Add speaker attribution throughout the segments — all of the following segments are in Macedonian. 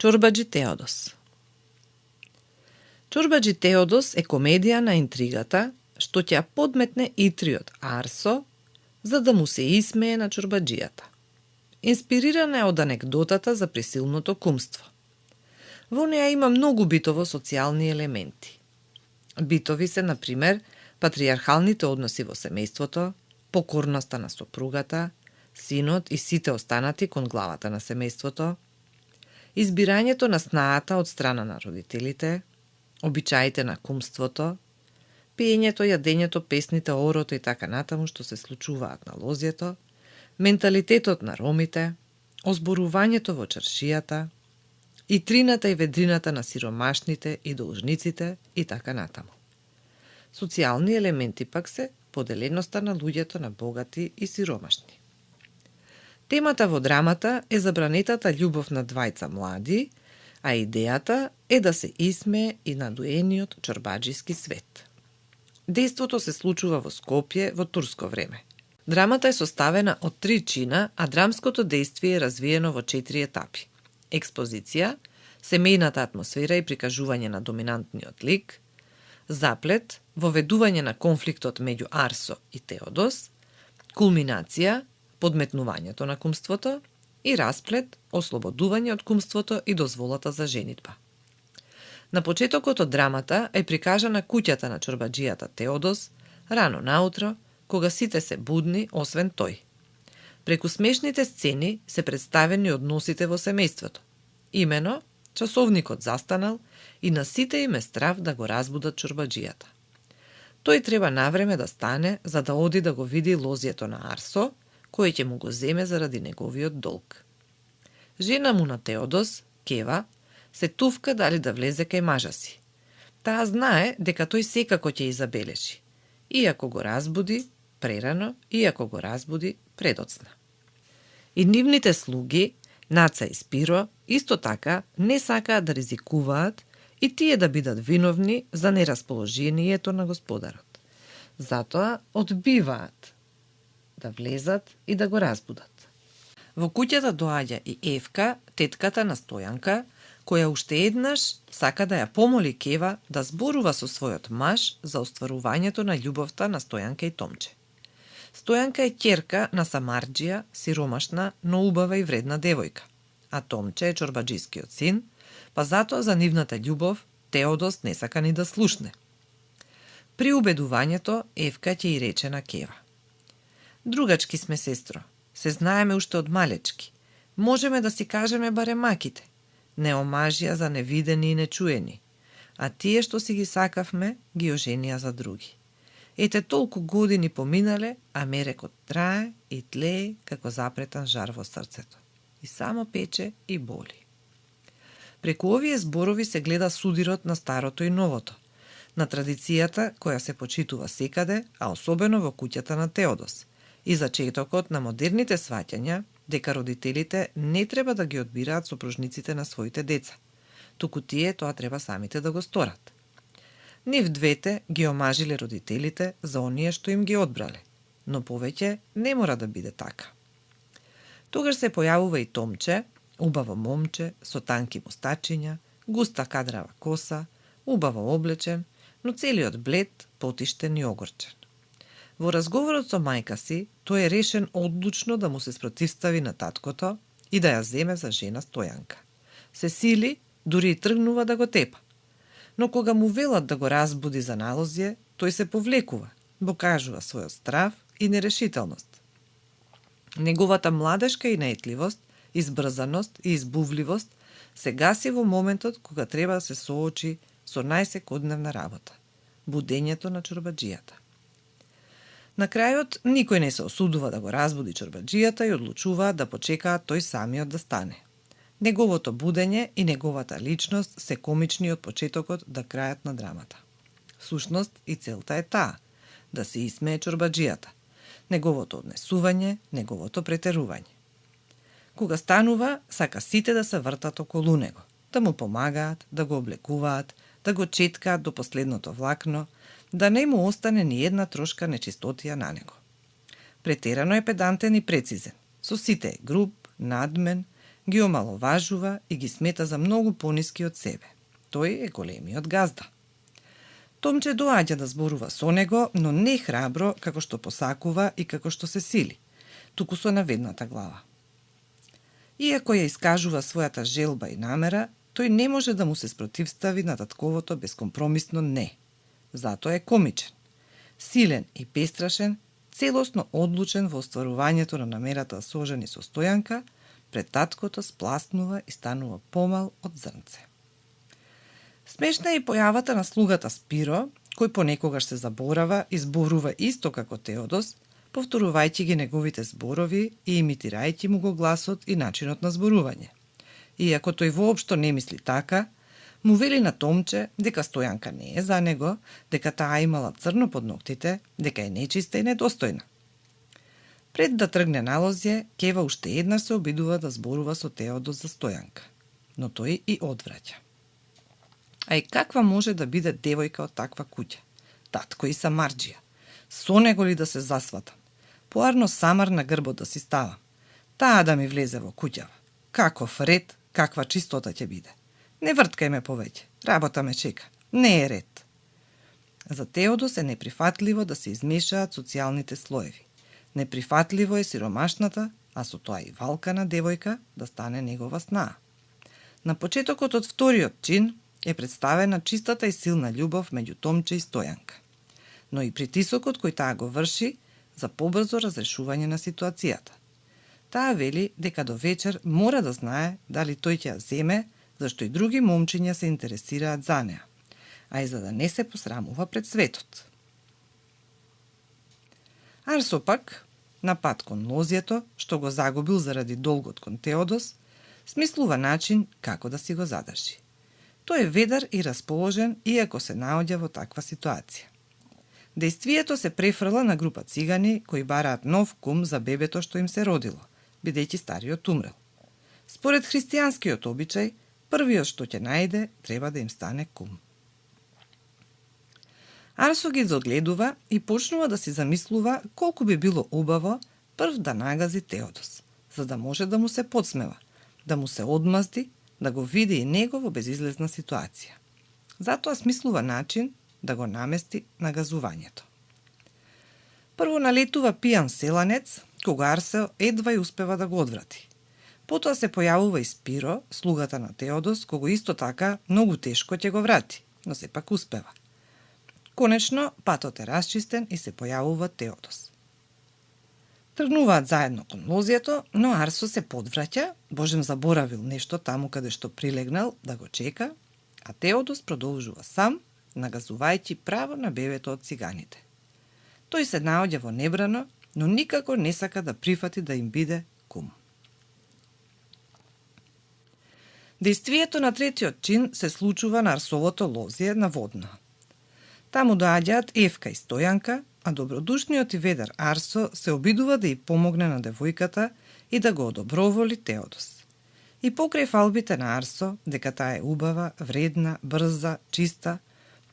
Speaker 1: Чорбаджи Теодос. Чорбаджи Теодос е комедија на интригата што ќе ја подметне Итриот Арсо за да му се исмее на чорбаджијата. Инспирирана е од анегдотата за присилното кумство. Во неја има многу битово социјални елементи. Битови се, например, патриархалните односи во семејството, покорноста на сопругата, синот и сите останати кон главата на семејството, избирањето на снаата од страна на родителите, обичаите на кумството, пеењето, јадењето, песните, орото и така натаму што се случуваат на лозјето, менталитетот на ромите, озборувањето во чаршијата, и трината и ведрината на сиромашните и должниците и така натаму. Социјални елементи пак се поделеноста на луѓето на богати и сиромашни. Темата во драмата е забранетата љубов на двајца млади, а идејата е да се исмее и на дуениот чорбаджиски свет. Дејството се случува во Скопје во турско време. Драмата е составена од 3 чина, а драмското дејствие е развиено во 4 етапи. Експозиција, семејната атмосфера и прикажување на доминантниот лик, заплет, воведување на конфликтот меѓу Арсо и Теодос, кулминација, подметнувањето на кумството и расплет, ослободување од кумството и дозволата за женитба. На почетокот од драмата е прикажана куќата на чорбаджијата Теодос, рано наутро, кога сите се будни, освен тој. Преку смешните сцени се представени односите во семејството. Имено, часовникот застанал и на сите им е страв да го разбудат чорбаджијата. Тој треба навреме да стане за да оди да го види лозјето на Арсо, кој ќе му го земе заради неговиот долг. Жена му на Теодос, Кева, се туфка дали да влезе кај мажа си. Таа знае дека тој секако ќе изабележи, иако го разбуди прерано, иако го разбуди предоцна. И нивните слуги, Наца и Спиро, исто така не сакаат да ризикуваат и тие да бидат виновни за нерасположението на господарот. Затоа одбиваат да влезат и да го разбудат. Во куќата доаѓа и Евка, тетката на Стојанка, која уште еднаш сака да ја помоли Кева да зборува со својот маж за остварувањето на љубовта на Стојанка и Томче. Стојанка е ќерка на Самарџија, сиромашна, но убава и вредна девојка, а Томче е чорбаджискиот син, па затоа за нивната љубов Теодос не сака ни да слушне. При убедувањето Евка ќе и рече на Кева: "Другачки сме, сестро, се знаеме уште од малечки. Можеме да си кажеме барем маките. Не омажија за невидени и нечуени, а тие што си ги сакавме, ги оженија за други. Ете толку години поминале, а мерекот трае и тлее како запретан жар во срцето. И само пече и боли." Преку овие зборови се гледа судирот на старото и новото, на традицијата која се почитува секаде, а особено во куќата на Теодос, и зачетокот на модерните сваќања дека родителите не треба да ги одбираат сопружниците на своите деца, туку тие тоа треба самите да го сторат. Нив двете ги омажиле родителите за оние што им ги одбрале, но повеќе не мора да биде така. Тогаш се појавува и Томче, убаво момче, со танки мустачиња, густа кадрава коса, убаво облечен, но целиот блед, потиштен и огорчен. Во разговорот со мајка си, тој е решен одлучно да му се спротивстави на таткото и да ја земе за жена Стојанка. Се сили, дури и тргнува да го тепа. Но кога му велат да го разбуди за налозје, тој се повлекува, покажува својот страв и нерешителност. Неговата младешка и наетливост, избрзаност и избувливост се гаси во моментот кога треба да се соочи со најсекојдневна работа – будењето на чорбаджијата. На крајот, никој не се осудува да го разбуди чорбаджијата и одлучуваат да почекаат тој самиот да стане. Неговото будење и неговата личност се комични од почетокот до крајот на драмата. Всушност и целта е таа – да се исмее чорбаджијата, неговото однесување, неговото претерување. Кога станува, сака сите да се вртат околу него, да му помагаат, да го облекуваат, да го четкаат до последното влакно, да не му остане ни една трошка нечистотија на него. Претерано е педантен и прецизен, со сите е груб, надмен, ги омаловажува и ги смета за многу пониски од себе. Тој е големиот газда. Томче доаѓа да зборува со него, но не храбро како што посакува и како што се сили, туку со наведната глава. Иако ја искажува својата желба и намера, тој не може да му се спротивстави на татковото безкомпромисно не. Затоа е комичен, силен и бестрашен, целосно одлучен во остварувањето на намерата да се ожени со Стојанка, пред таткото спласнува и станува помал од зрнце. Смешна е и појавата на слугата Спиро, кој понекогаш се заборава и зборува исто како Теодос, повторувајќи ги неговите зборови и имитирајќи му го гласот и начинот на зборување. Иако тој воопшто не мисли така, му вели на Томче дека Стојанка не е за него, дека таа имала црно под ноктите, дека е нечиста и недостојна. Пред да тргне на лозје, Кева уште еднаш се обидува да зборува со Теодос за Стојанка, но тој и одвраќа. А и каква може да биде девојка од таква куќа? Татко и самарџија. Со него ли да се засватам? Поарно самар на грбот да си ставам. Таа да ми влезе во куќава. Каков ред, каква чистота ќе биде. Не врткај ме повеќе, работа ме чека. Не е ред. За Теодос е неприфатливо да се измешаат социјалните слоеви. Неприфатливо е сиромашната, а со тоа и валкана девојка да стане негова снаа. На почетокот од вториот чин е представена чистата и силна љубов меѓу Томче и Стојанка, но и притисокот кој таа го врши за побрзо разрешување на ситуацијата. Таа вели дека до вечер мора да знае дали тој ќе ја земе, зашто и други момчиња се интересираат за неа, а и за да не се посрамува пред светот. Арсо пак, на пат кон лозјето, што го загубил заради долгот кон Теодос, смислува начин како да си го задржи. Тој е ведар и расположен, иако се наоѓа во таква ситуација. Дејствието се префрла на група цигани кои бараат нов кум за бебето што им се родило, бидејќи стариот умрел. Според христијанскиот обичај, првиот што ќе најде треба да им стане кум. Арсо ги загледува и почнува да си замислува колку би било убаво прв да нагази Теодос, за да може да му се подсмева, да му се одмазди, да го види и него во безизлезна ситуација. Затоа смислува начин да го намести нагазувањето. Прво налетува пијан селанец, кога Арсо едва и успева да го одврати. Потоа се појавува и Спиро, слугата на Теодос, кого исто така многу тешко ќе го врати, но сепак успева. Конечно, патот е расчистен и се појавува Теодос. Тргнуваат заедно кон лозјето, но Арсо се подвраќа, божем заборавил нешто таму каде што прилегнал да го чека, а Теодос продолжува сам, нагазувајќи право на бебето од циганите. Тој се наоѓа во небрано, но никако не сака да прифати да им биде кум. Дејствието на третиот чин се случува на Арсовото лозје на Водна. Таму доаѓаат Евка и Стојанка, а добродушниот и ведар Арсо се обидува да ја помогне на девојката и да го одоброволи Теодос. И покрај фалбите на Арсо, дека таа е убава, вредна, брза, чиста,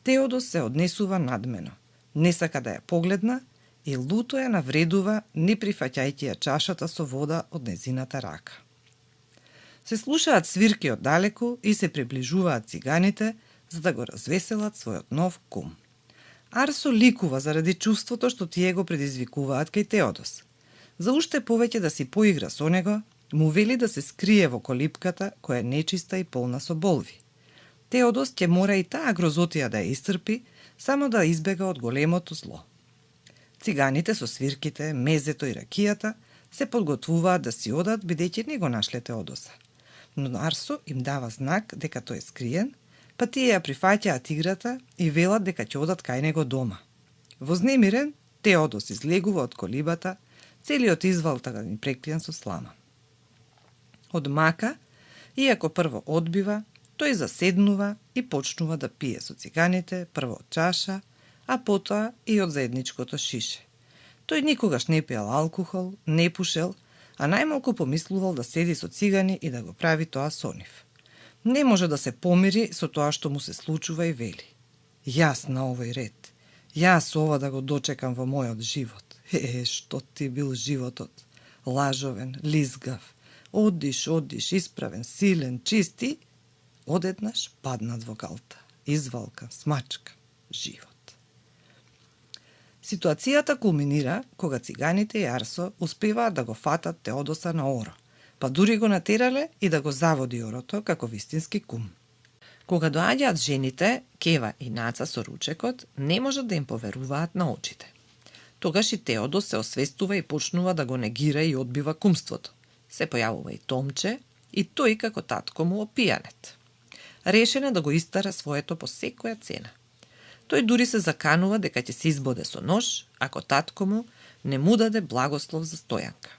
Speaker 1: Теодос се однесува надмено, не сака да ја погледна и луто ја навредува, не прифаќајќи ја чашата со вода од незината рака. Се слушаат свирки од далеку и се приближуваат циганите за да го развеселат својот нов кум. Арсо ликува заради чувството што тие го предизвикуваат кај Теодос. За уште повеќе да си поигра со него, му вели да се скрие во колипката која е нечиста и полна со болви. Теодос ќе мора и таа грозотија да ја истрпи, само да избега од големото зло. Циганите со свирките, мезето и ракијата се подготвуваат да си одат бидејќи не го нашле Теодоса. Но Арсо им дава знак дека тој е скриен, па тие ја прифаќаат играта и велат дека ќе одат кај него дома. Вознемирен, Теодос излегува од колибата, целиот извалтаган и преклијан со слама. Од мака, иако прво одбива, тој заседнува и почнува да пие со циганите, прво од чаша, а потоа и од заедничкото шише. Тој никогаш не пиел алкохол, не пушел, а најмалку помислувал да седи со цигани и да го прави тоа со нив. Не може да се помири со тоа што му се случува и вели: јас на овој ред, јас ова да го дочекам во мојот живот. Што ти бил животот? Лажовен, лизгав,
Speaker 2: Одиш, исправен, силен, чисти, одеднаш паднат во галта. Извалка, смачка, живот. Ситуацијата кулминира кога циганите и Арсо успеваат да го фатат Теодоса на оро, па дури го натерале и да го заводи орото како вистински кум. Кога доаѓаат жените, Кева и Наца со ручекот, не можат да им поверуваат на очите. Тогаш и Теодос се освестува и почнува да го негира и одбива кумството. Се појавува и Томче, и тој како татко му опијанет. Решен е да го истара своето по секоја цена. Тој дури се заканува дека ќе се избоде со нож, ако татко му не му даде благослов за стојанка.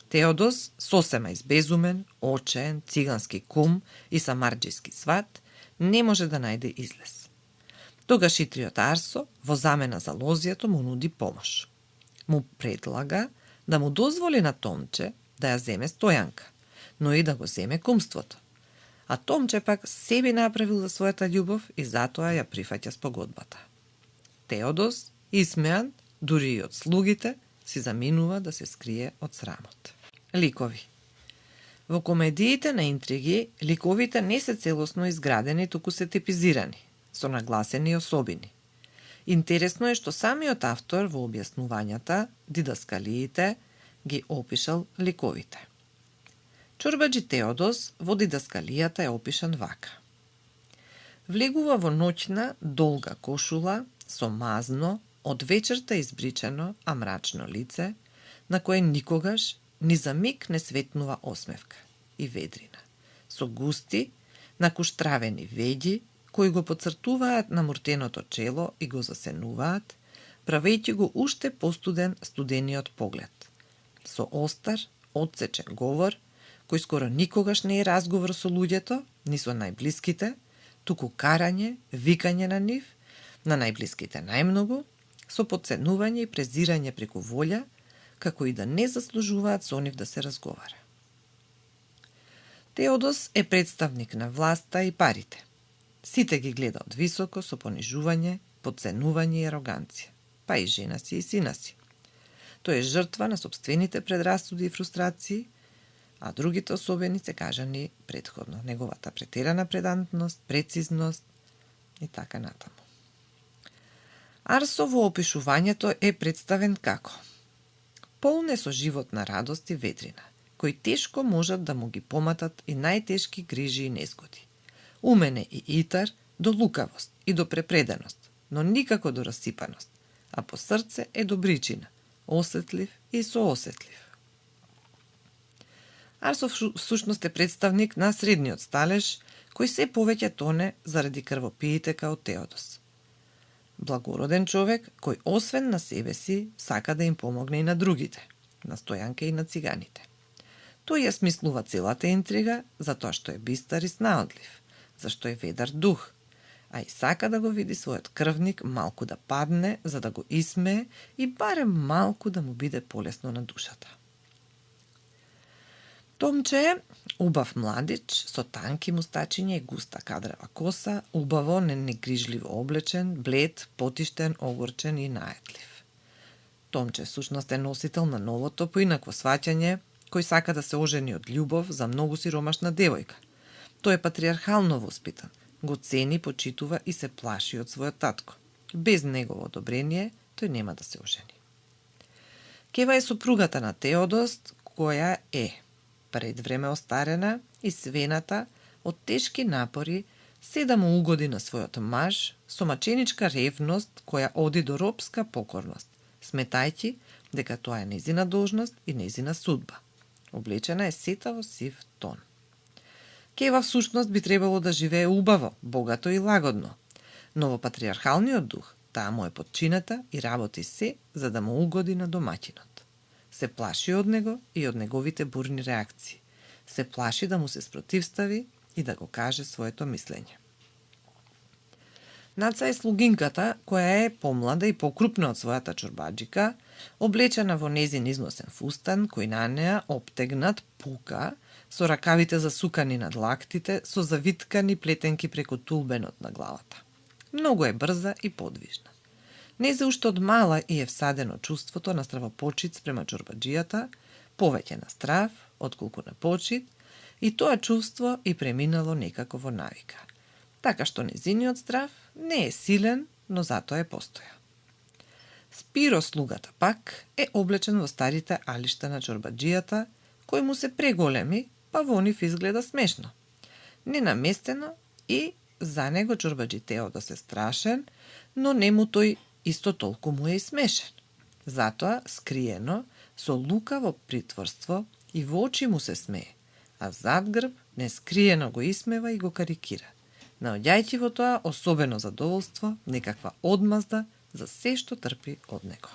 Speaker 2: Теодос, сосема избезумен, очаен, цигански кум и самарџиски сват, не може да најде излез. Тогаш итриот Арсо, во замена за лозијето, му нуди помош. Му предлага да му дозволи на Томче да ја земе стојанка, но и да го земе кумството. А Томче пак себе направил за својата љубов и затоа ја прифаќа спогодбата. Теодос, исмеан, дури и од слугите, си заминува да се скрие од срамот. Ликови. Во комедиите на интриги, ликовите не се целосно изградени, туку се типизирани, со нагласени особини. Интересно е што самиот автор во објаснувањата, дидаскалиите, ги опишал ликовите. Чорбаџи Теодос во дидаскалијата е опишан вака. Влегува во ноќна, долга кошула, со мазно, од вечерта избричено, а мрачно лице, на кое никогаш ни за миг не светнува осмевка и ведрина, со густи, накуштравени веди, кои го поцртуваат на муртеното чело и го засенуваат, правејќи го уште постуден студениот поглед, со остар, одсечен говор, кој скоро никогаш не е разговор со луѓето, ни со најблиските, туку карање, викање на нив, на најблиските најмногу, со подценување и презирање преку волја, како и да не заслужуваат со нив да се разговара. Теодос е представник на власта и парите. Сите ги гледа од високо со понижување, подценување и ароганција, па и жена си и сина си. Тој е жртва на сопствените предрасуди и фрустрации, а другите особени се кажани предходно. Неговата претерана предантност, прецизност и така натаму. Арсо во опишувањето е представен како полн е со живот на радост и ветрина, кои тешко можат да му ги поматат и најтешки грижи и незгоди. Умен е и итар до лукавост и до препреденост, но никако до расипаност, а по срце е добричина, осетлив и соосетлив. Арсо всушност е представник на средниот сталеж, кој се повеќе тоне заради крвопиите као Теодос. Благороден човек, кој освен на себе си, сака да им помогне и на другите, на стојанка и на циганите. Тој ја смислува целата интрига, затоа што е бистар и снаодлив, зашто е ведар дух, а и сака да го види својот крвник малку да падне, за да го исмее и барем малку да му биде полесно на душата. Томче е убав младич, со танки мустачиња и густа кадрева коса, убаво, негрижливо облечен, блед, потиштен, огорчен и наетлив. Томче всушност е носител на новото поинакво сваќање, кој сака да се ожени од љубов за многу сиромашна девојка. Тој е патриархално воспитан, го цени, почитува и се плаши од својот татко. Без негово одобрение, тој нема да се ожени. Кева е сопругата на Теодос, која е пред време остарена и свената од тешки напори, се да му угоди на својот маж со маченичка ревност која оди до робска покорност, сметајќи дека тоа е незина должност и незина судба. Облечена е сета во сив тон. Кева всушност би требало да живее убаво, богато и лагодно, но во патриархалниот дух таа му е подчинета и работи се за да му угоди на домаќинот. Се плаши од него и од неговите бурни реакции. Се плаши да му се спротивстави и да го каже своето мислење. Наца е слугинката која е помлада и покрупна од својата чорбаџика, облечена во незин износен фустан, кој на неа обтегнат пука, со ракавите засукани над лактите, со завиткани плетенки преку тулбенот на главата. Многу е брза и подвижна. Незе уште од мала и е всадено чувството на стравопочит спрема чорбаџијата, повеќе на страв, отколку на почит, и тоа чувство и преминало некако во навика. Така што незиниот здрав не е силен, но затоа е постоја. Спиро слугата пак е облечен во старите алишта на чорбаджијата, кои му се преголеми, па во нив изгледа смешно. Ненаместено и за него чорбаджитео да се страшен, но нему тој исто толку му е и смешен. Затоа, скриено, со лукаво притворство и во очи му се смее, а зад грб нескриено го исмева и го карикира, наоѓајќи во тоа особено задоволство, некаква одмазда за се што трпи од него.